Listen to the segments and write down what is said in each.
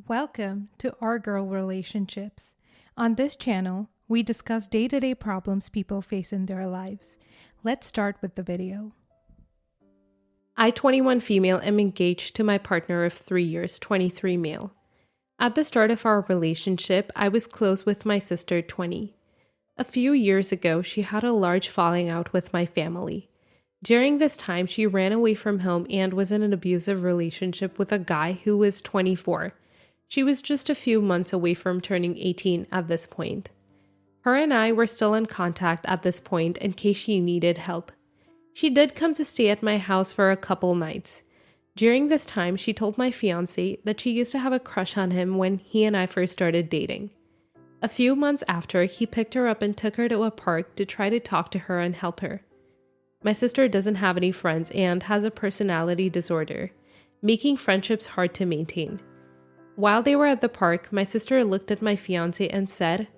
Welcome to Our Girl Relationships. On this channel, we discuss day-to-day problems people face in their lives. Let's start with the video. I, 21 female, am engaged to my partner of 3 years, 23 male. At the start of our relationship, I was close with my sister, 20. A few years ago, she had a large falling out with my family. During this time, she ran away from home and was in an abusive relationship with a guy who was 24. She was just a few months away from turning 18 at this point. Her and I were still in contact at this point in case she needed help. She did come to stay at my house for a couple nights. During this time, she told my fiance that she used to have a crush on him when he and I first started dating. A few months after, he picked her up and took her to a park to try to talk to her and help her. My sister doesn't have any friends and has a personality disorder, making friendships hard to maintain. While they were at the park, my sister looked at my fiance and said,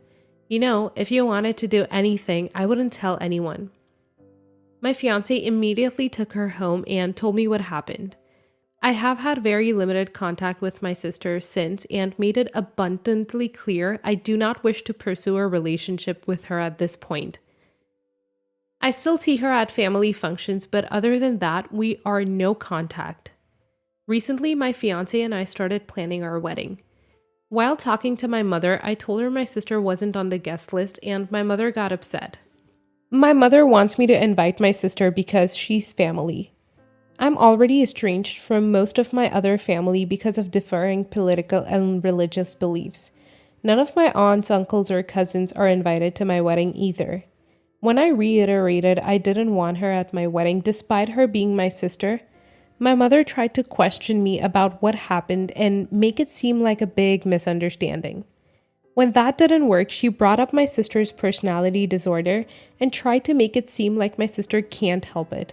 "You know, if you wanted to do anything, I wouldn't tell anyone." My fiance immediately took her home and told me what happened. I have had very limited contact with my sister since and made it abundantly clear I do not wish to pursue a relationship with her at this point. I still see her at family functions, but other than that, we are no contact. Recently, my fiance and I started planning our wedding. While talking to my mother, I told her my sister wasn't on the guest list and my mother got upset. My mother wants me to invite my sister because she's family. I'm already estranged from most of my other family because of differing political and religious beliefs. None of my aunts, uncles, or cousins are invited to my wedding either. When I reiterated I didn't want her at my wedding despite her being my sister, my mother tried to question me about what happened and make it seem like a big misunderstanding. When that didn't work, she brought up my sister's personality disorder and tried to make it seem like my sister can't help it.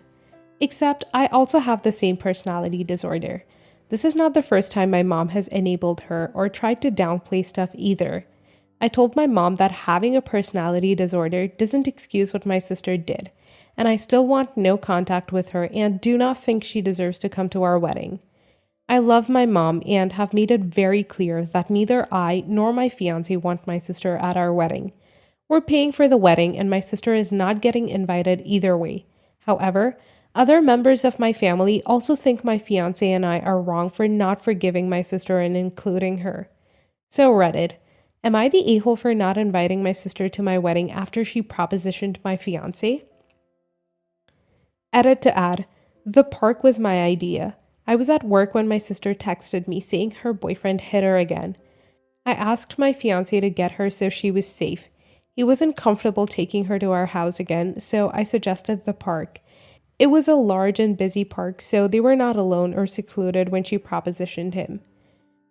Except I also have the same personality disorder. This is not the first time my mom has enabled her or tried to downplay stuff either. I told my mom that having a personality disorder doesn't excuse what my sister did, and I still want no contact with her and do not think she deserves to come to our wedding. I love my mom and have made it very clear that neither I nor my fiance want my sister at our wedding. We're paying for the wedding and my sister is not getting invited either way. However, other members of my family also think my fiance and I are wrong for not forgiving my sister and including her. So Reddit, am I the a-hole for not inviting my sister to my wedding after she propositioned my fiance? Edit to add, the park was my idea. I was at work when my sister texted me saying her boyfriend hit her again. I asked my fiance to get her so she was safe. He wasn't comfortable taking her to our house again, so I suggested the park. It was a large and busy park, so they were not alone or secluded when she propositioned him.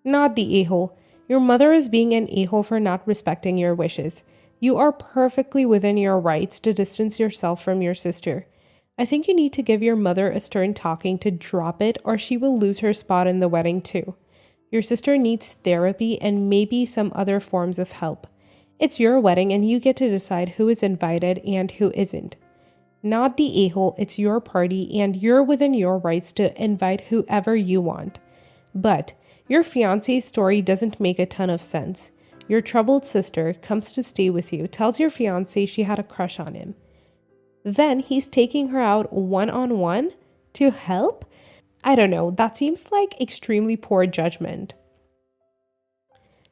Not the a-hole. Your mother is being an a-hole for not respecting your wishes. You are perfectly within your rights to distance yourself from your sister. I think you need to give your mother a stern talking to drop it or she will lose her spot in the wedding too. Your sister needs therapy and maybe some other forms of help. It's your wedding and you get to decide who is invited and who isn't. Not the a-hole, it's your party and you're within your rights to invite whoever you want. But your fiance's story doesn't make a ton of sense. Your troubled sister comes to stay with you, tells your fiance she had a crush on him. Then he's taking her out one-on-one to help? I don't know, that seems like extremely poor judgment.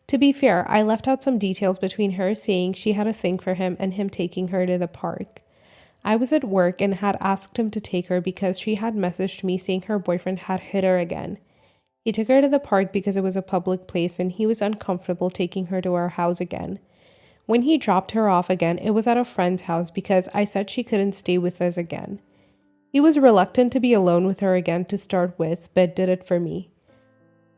To be fair, I left out some details between her saying she had a thing for him and him taking her to the park. I was at work and had asked him to take her because she had messaged me saying her boyfriend had hit her again. He took her to the park because it was a public place and he was uncomfortable taking her to our house again. When he dropped her off again, it was at a friend's house because I said she couldn't stay with us again. He was reluctant to be alone with her again to start with, but did it for me.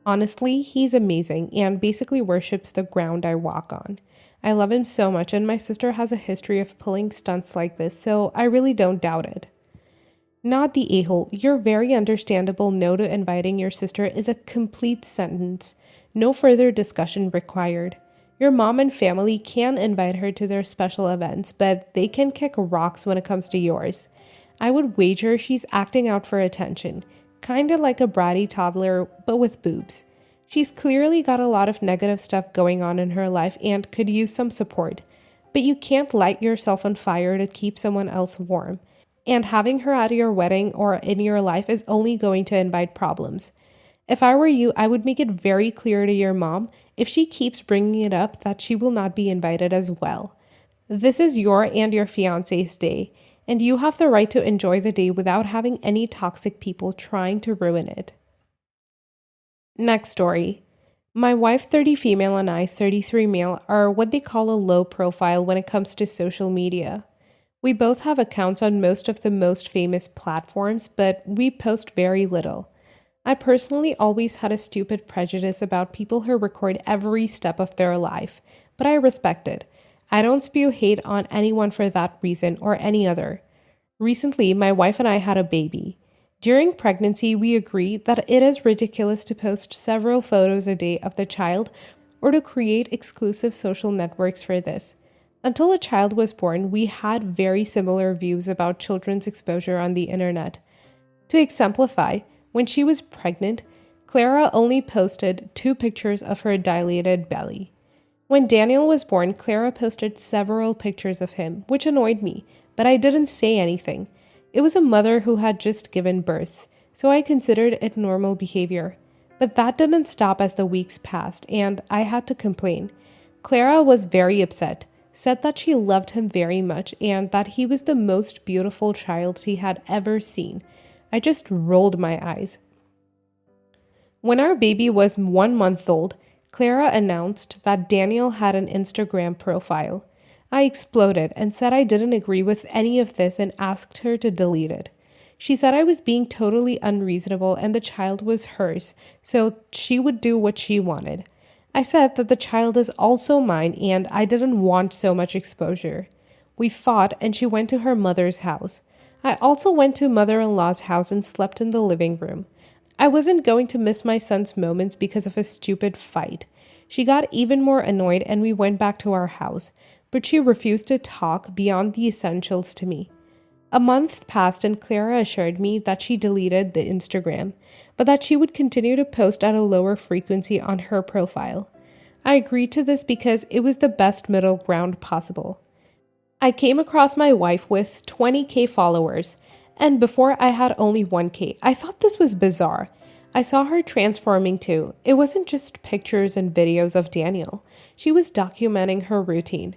Honestly, he's amazing and basically worships the ground I walk on. I love him so much and my sister has a history of pulling stunts like this, so I really don't doubt it. Not the a-hole, your very understandable no to inviting your sister is a complete sentence. No further discussion required. Your mom and family can invite her to their special events, but they can kick rocks when it comes to yours. I would wager she's acting out for attention, kinda like a bratty toddler, but with boobs. She's clearly got a lot of negative stuff going on in her life and could use some support. But you can't light yourself on fire to keep someone else warm. And having her at your wedding or in your life is only going to invite problems. If I were you, I would make it very clear to your mom, if she keeps bringing it up, that she will not be invited as well. This is your and your fiance's day, and you have the right to enjoy the day without having any toxic people trying to ruin it. Next story. My wife, 30 female, and I, 33 male, are what they call a low profile when it comes to social media. We both have accounts on most of the most famous platforms, but we post very little. I personally always had a stupid prejudice about people who record every step of their life, but I respect it. I don't spew hate on anyone for that reason or any other. Recently, my wife and I had a baby. During pregnancy, we agreed that it is ridiculous to post several photos a day of the child or to create exclusive social networks for this. Until a child was born, we had very similar views about children's exposure on the internet. To exemplify, when she was pregnant, Clara only posted 2 pictures of her dilated belly. When Daniel was born, Clara posted several pictures of him, which annoyed me, but I didn't say anything. It was a mother who had just given birth, so I considered it normal behavior. But that didn't stop as the weeks passed, and I had to complain. Clara was very upset, said that she loved him very much and that he was the most beautiful child she had ever seen. I just rolled my eyes. When our baby was 1 month old, Clara announced that Daniel had an Instagram profile. I exploded and said I didn't agree with any of this and asked her to delete it. She said I was being totally unreasonable and the child was hers, so she would do what she wanted. I said that the child is also mine and I didn't want so much exposure. We fought and she went to her mother's house. I also went to mother-in-law's house and slept in the living room. I wasn't going to miss my son's moments because of a stupid fight. She got even more annoyed and we went back to our house, but she refused to talk beyond the essentials to me. A month passed and Clara assured me that she deleted the Instagram, but that she would continue to post at a lower frequency on her profile. I agreed to this because it was the best middle ground possible. I came across my wife with 20K followers, and before I had only 1K. I thought this was bizarre. I saw her transforming too. It wasn't just pictures and videos of Daniel. She was documenting her routine.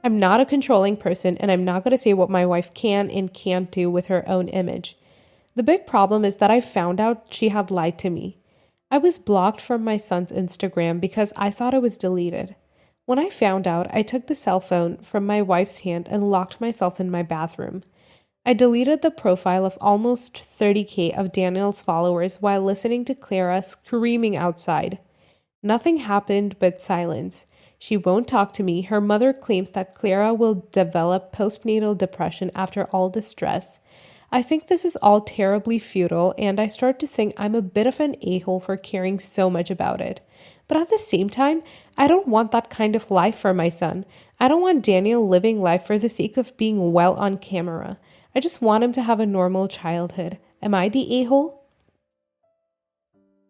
I'm not a controlling person, and I'm not going to say what my wife can and can't do with her own image. The big problem is that I found out she had lied to me. I was blocked from my son's Instagram because I thought it was deleted. When I found out, I took the cell phone from my wife's hand and locked myself in my bathroom. I deleted the profile of almost 30K of Daniel's followers while listening to Clara screaming outside. Nothing happened but silence. She won't talk to me. Her mother claims that Clara will develop postnatal depression after all the stress. I think this is all terribly futile, and I start to think I'm a bit of an a-hole for caring so much about it. But at the same time, I don't want that kind of life for my son. I don't want Daniel living life for the sake of being well on camera. I just want him to have a normal childhood. Am I the a-hole?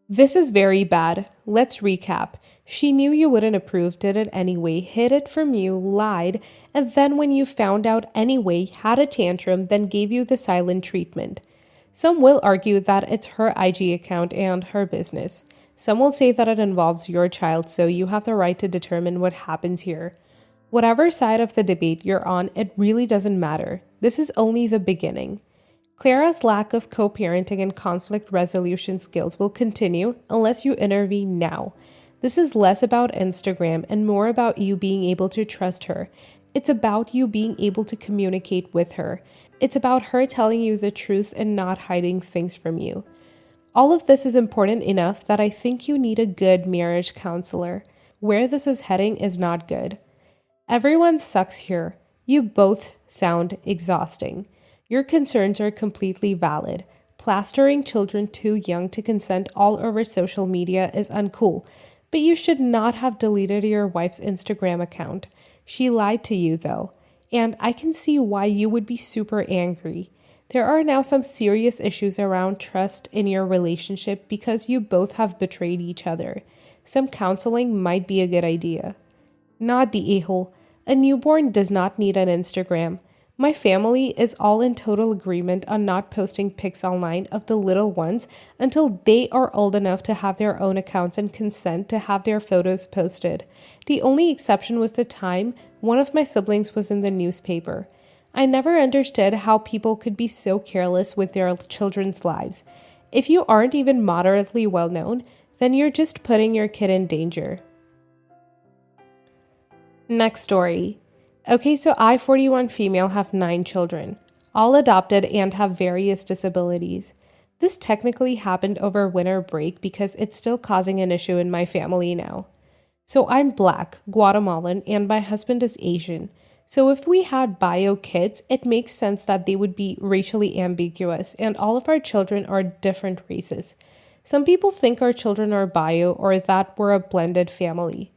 This is very bad. Let's recap. She knew you wouldn't approve, did it anyway, hid it from you, lied, and then when you found out anyway, had a tantrum, then gave you the silent treatment. Some will argue that it's her IG account and her business. Some will say that it involves your child, so you have the right to determine what happens here. Whatever side of the debate you're on, it really doesn't matter. This is only the beginning. Clara's lack of co-parenting and conflict resolution skills will continue unless you intervene now. This is less about Instagram and more about you being able to trust her. It's about you being able to communicate with her. It's about her telling you the truth and not hiding things from you. All of this is important enough that I think you need a good marriage counselor. Where this is heading is not good. Everyone sucks here. You both sound exhausting. Your concerns are completely valid. Plastering children too young to consent all over social media is uncool, but you should not have deleted your wife's Instagram account. She lied to you though, and I can see why you would be super angry. There are now some serious issues around trust in your relationship because you both have betrayed each other. some counseling might be a good idea. Not the a-hole. A newborn does not need an Instagram. My family is all in total agreement on not posting pics online of the little ones until they are old enough to have their own accounts and consent to have their photos posted. The only exception was the time one of my siblings was in the newspaper. I never understood how people could be so careless with their children's lives. If you aren't even moderately well known, then you're just putting your kid in danger. Next story. Okay, so I, 41 female, have 9 children, all adopted and have various disabilities. This technically happened over winter break because it's still causing an issue in my family now. So I'm Black, Guatemalan, and my husband is Asian. So if we had bio kids, it makes sense that they would be racially ambiguous, and all of our children are different races. Some people think our children are bio or that we're a blended family.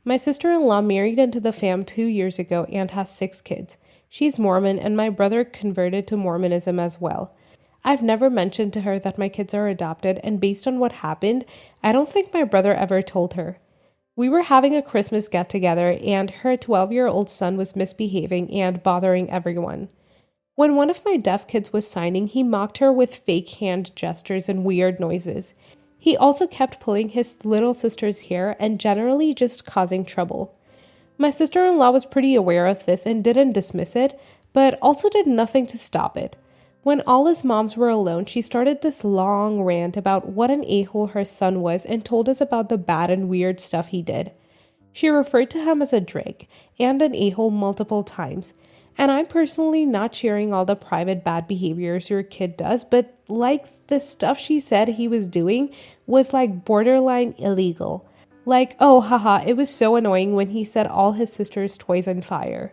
My sister-in-law married into the fam 2 years ago and has 6 kids. She's Mormon, and my brother converted to Mormonism as well. I've never mentioned to her that my kids are adopted, and based on what happened, I don't think my brother ever told her. We were having a Christmas get-together, and her 12-year-old son was misbehaving and bothering everyone. When one of my deaf kids was signing, he mocked her with fake hand gestures and weird noises. He also kept pulling his little sister's hair and generally just causing trouble. My sister-in-law was pretty aware of this and didn't dismiss it, but also did nothing to stop it. When all his moms were alone, she started this long rant about what an a-hole her son was and told us about the bad and weird stuff he did. She referred to him as a drake and an a-hole multiple times. And I'm personally not sharing all the private bad behaviors your kid does, but like the stuff she said he was doing was like borderline illegal. Like, oh haha, it was so annoying when he set all his sister's toys on fire.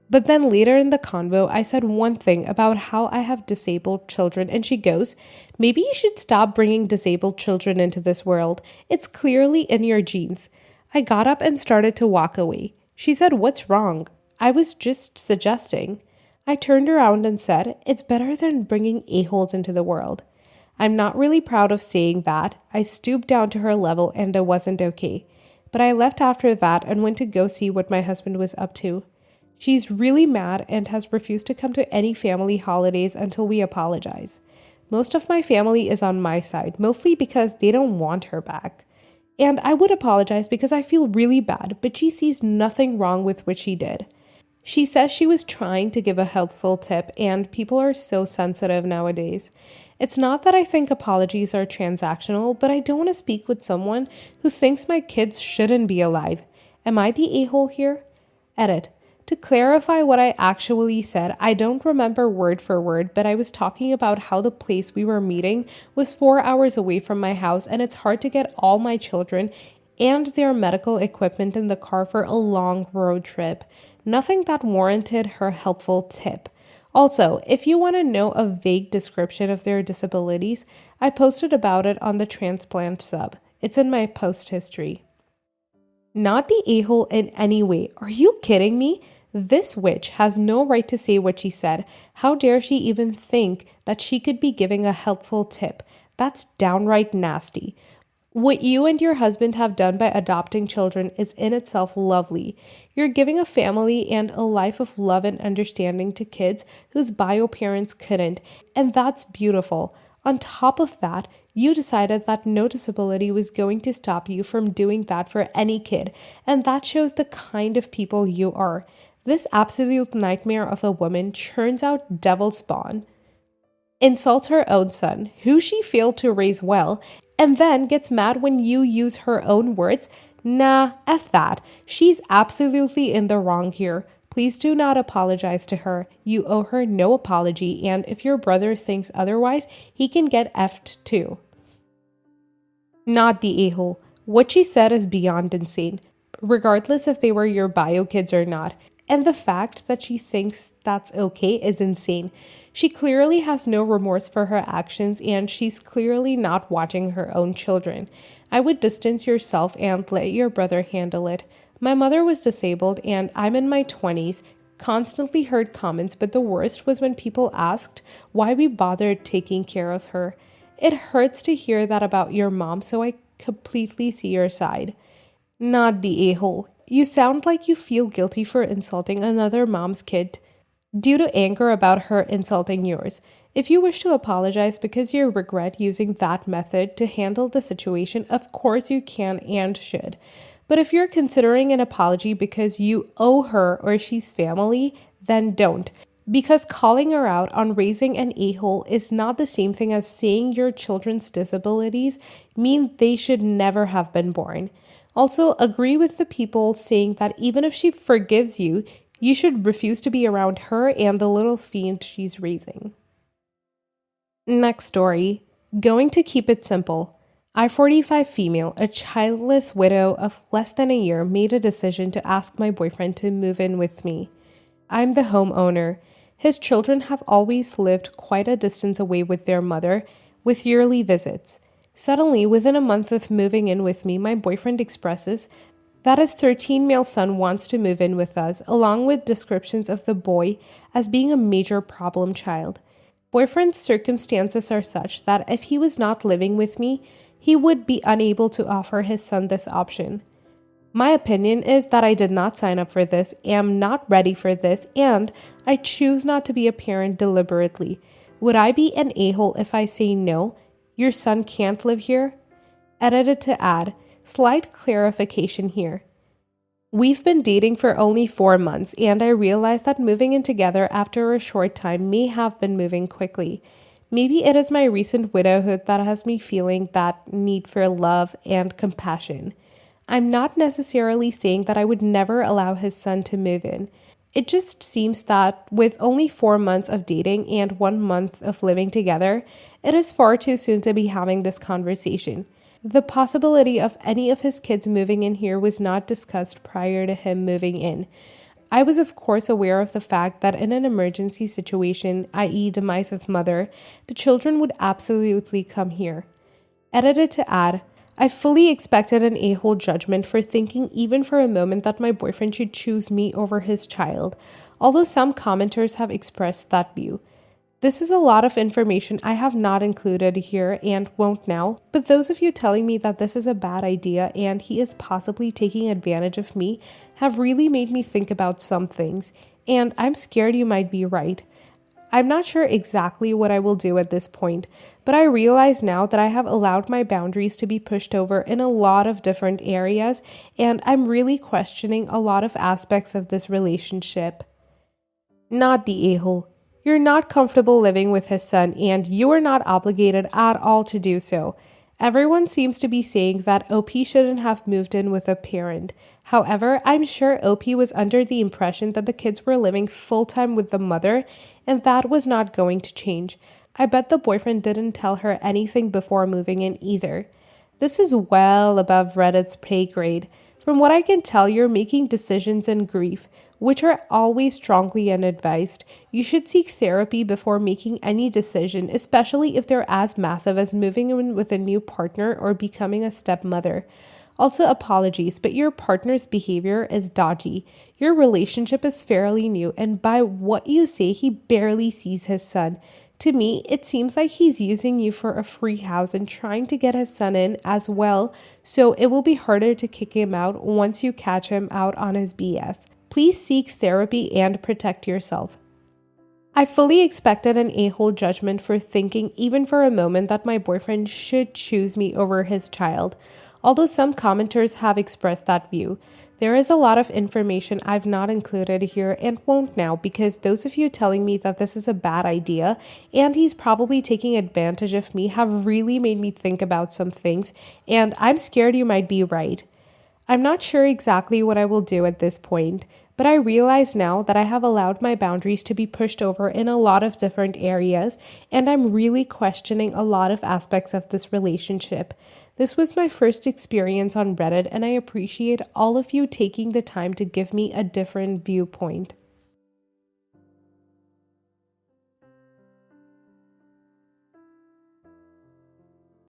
But then later in the convo, I said one thing about how I have disabled children, and she goes, maybe you should stop bringing disabled children into this world. It's clearly in your genes. I got up and started to walk away. She said, what's wrong? I was just suggesting. I turned around and said, it's better than bringing a-holes into the world. I'm not really proud of saying that. I stooped down to her level and it wasn't okay. But I left after that and went to go see what my husband was up to. She's really mad and has refused to come to any family holidays until we apologize. Most of my family is on my side, mostly because they don't want her back. And I would apologize because I feel really bad, but she sees nothing wrong with what she did. She says she was trying to give a helpful tip, and people are so sensitive nowadays. It's not that I think apologies are transactional, but I don't want to speak with someone who thinks my kids shouldn't be alive. Am I the a-hole here? Edit. To clarify what I actually said, I don't remember word for word, but I was talking about how the place we were meeting was 4 hours away from my house, and it's hard to get all my children and their medical equipment in the car for a long road trip. Nothing that warranted her helpful tip. Also, if you want to know a vague description of their disabilities, I posted about it on the transplant sub. It's in my post history. Not the a-hole in any way. Are you kidding me? This witch has no right to say what she said. How dare she even think that she could be giving a helpful tip? That's downright nasty. What you and your husband have done by adopting children is in itself lovely. You're giving a family and a life of love and understanding to kids whose bio parents couldn't, and that's beautiful. On top of that, you decided that no disability was going to stop you from doing that for any kid, and that shows the kind of people you are. This absolute nightmare of a woman churns out devil spawn, insults her own son, who she failed to raise well, and then gets mad when you use her own words. Nah, F that. She's absolutely in the wrong here. Please do not apologize to her. You owe her no apology, and if your brother thinks otherwise, he can get F'd too. Not the a-hole. What she said is beyond insane, regardless if they were your bio kids or not. And the fact that she thinks that's okay is insane. She clearly has no remorse for her actions, and she's clearly not watching her own children. I would distance yourself and let your brother handle it. My mother was disabled, and I'm in my 20s, constantly heard comments, but the worst was when people asked why we bothered taking care of her. It hurts to hear that about your mom, so I completely see your side. Not the a-hole. You sound like you feel guilty for insulting another mom's kid due to anger about her insulting yours. If you wish to apologize because you regret using that method to handle the situation, of course you can and should. But if you're considering an apology because you owe her or she's family, then don't. Because calling her out on raising an a-hole is not the same thing as saying your children's disabilities mean they should never have been born. Also, agree with the people saying that even if she forgives you, you should refuse to be around her and the little fiend she's raising. Next story. Going to keep it simple. I-45 female, a childless widow of less than a year, made a decision to ask my boyfriend to move in with me. I'm the homeowner. His children have always lived quite a distance away with their mother, with yearly visits. Suddenly, within a month of moving in with me, my boyfriend expresses that his 13-male son wants to move in with us, along with descriptions of the boy as being a major problem child. Boyfriend's circumstances are such that if he was not living with me, he would be unable to offer his son this option. My opinion is that I did not sign up for this, am not ready for this, and I choose not to be a parent deliberately. Would I be an a-hole if I say no, your son can't live here? Edited to add, slight clarification here. We've been dating for only 4 months, and I realized that moving in together after a short time may have been moving quickly. Maybe it is my recent widowhood that has me feeling that need for love and compassion. I'm not necessarily saying that I would never allow his son to move in. It just seems that with only 4 months of dating and 1 month of living together, it is far too soon to be having this conversation. The possibility of any of his kids moving in here was not discussed prior to him moving in. I was of course aware of the fact that in an emergency situation, i.e. demise of mother, the children would absolutely come here. Edited to add, I fully expected an a-hole judgment for thinking even for a moment that my boyfriend should choose me over his child, although some commenters have expressed that view. This is a lot of information I have not included here and won't now, but those of you telling me that this is a bad idea and he is possibly taking advantage of me have really made me think about some things, and I'm scared you might be right. I'm not sure exactly what I will do at this point, but I realize now that I have allowed my boundaries to be pushed over in a lot of different areas, and I'm really questioning a lot of aspects of this relationship. Not the a-hole. You're not comfortable living with his son, and you are not obligated at all to do so. Everyone seems to be saying that OP shouldn't have moved in with a parent. However, I'm sure OP was under the impression that the kids were living full-time with the mother, and that was not going to change. I bet the boyfriend didn't tell her anything before moving in either. This is well above Reddit's pay grade. From what I can tell, you're making decisions in grief, which are always strongly unadvised. You should seek therapy before making any decision, especially if they're as massive as moving in with a new partner or becoming a stepmother. Also, apologies, but your partner's behavior is dodgy. Your relationship is fairly new, and by what you say, he barely sees his son. To me, it seems like he's using you for a free house and trying to get his son in as well, so it will be harder to kick him out once you catch him out on his BS. Please seek therapy and protect yourself. I fully expected an a-hole judgment for thinking even for a moment that my boyfriend should choose me over his child, although some commenters have expressed that view. There is a lot of information I've not included here and won't now because those of you telling me that this is a bad idea and he's probably taking advantage of me have really made me think about some things, and I'm scared you might be right. I'm not sure exactly what I will do at this point, but I realize now that I have allowed my boundaries to be pushed over in a lot of different areas, and I'm really questioning a lot of aspects of this relationship. This was my first experience on Reddit, and I appreciate all of you taking the time to give me a different viewpoint.